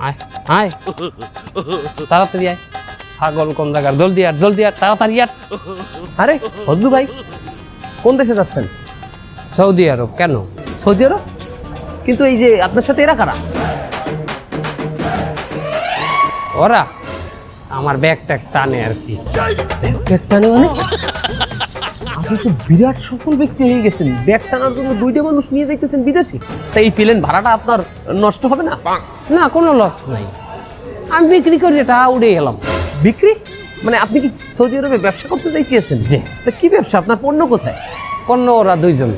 আয় আয় তাড়াতাড়ি আয় ছাগল কোন জায়গার জলদি আর তাড়াতাড়ি আর আরে ফজলু ভাই কোন দেশে যাচ্ছেন? সৌদি আরব। কেন? সৌদি আরব? কিন্তু এই যে আপনার সাথে এরা কারা? ওরা আমার ব্যাগটা টানে আর কি। ব্যাগ টানে মানে? আপনি তো বিরাট সফল ব্যক্তি হয়ে গেছেন, ব্যাগ টানার জন্য 2টা মানুষ নিয়ে যাইতেছেন বিদেশে। তাই এই প্লেন ভাড়াটা আপনার নষ্ট হবে না? না, কোনো লস নাই, আমি বিক্রি করে এটা উড়ে এলাম। বিক্রি মানে আপনি কি সৌদি আরবে ব্যবসা করতে চাইতেছেন? জি। তা কি ব্যবসা? আপনার পণ্য কোথায়? অন্য ওরা দুইজন,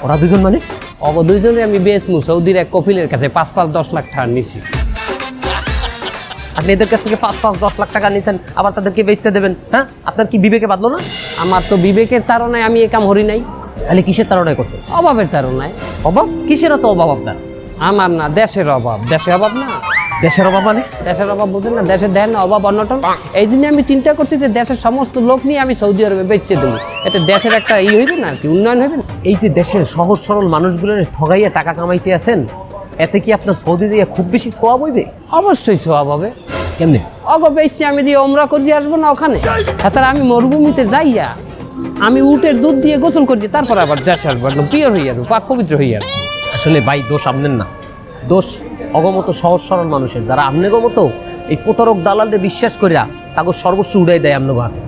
ওরা দুজন মানে? দুইজনে আমি বেচমু সৌদির এক কপিলের কাছে 5-10 লাখ টাকা নিছি। আপনি এদের কাছ থেকে 5-10 লাখ টাকা নিয়েছেন, আবার তাদেরকে বেচতে দেবেন? হ্যাঁ, আপনার কি বিবেকে বাঁধলো না? আমার তো বিবেকের তাড়নায় আমি এ কাম হরি নাই। তাহলে কিসের তাড়নায় করছেন? অভাবের তাড়নায়। অভাব? কিসের এত অভাব আপনার? আমার না, দেশের অভাব। দেশের অভাব না, দেশের অভাব মানে? দেশের অভাব বুঝেন না, দেশে দেন না অভাব অনটন। এই জন্য আমি চিন্তা করছি যে দেশের সমস্ত লোক নিয়ে আমি সৌদি আরবে বেচে দেবো, এতে দেশের একটা হইবে না আর কি, উন্নয়ন হইবে না। এই যে দেশের সহজ সরল মানুষগুলোর ঠগাইয়া টাকা কামাইতে আছেন, এতে কি আপনার সৌদি দিয়ে খুব বেশি সোয়াব হইবে? অবশ্যই সোয়াব হবে। কেমনে? বেশি আমি দিয়ে ওমরা করিয়ে আসবো না ওখানে? তাছাড়া আমি মরুভূমিতে যাইয়া আমি উটের দুধ দিয়ে গোসল করি, তারপর আবার দেশে আসবো, একদম পিওর হইয়া আসবো, পাক পবিত্র হইয়া আসবো। আসলে ভাই দোষ আপনার না, দোষ অগমত সহজ সরল মানুষের, যারা আপনার মতো এই প্রতারক দালালদের বিশ্বাস করিয়া তাকে সর্বস্ব উড়াই দেয় আপনার হাতে।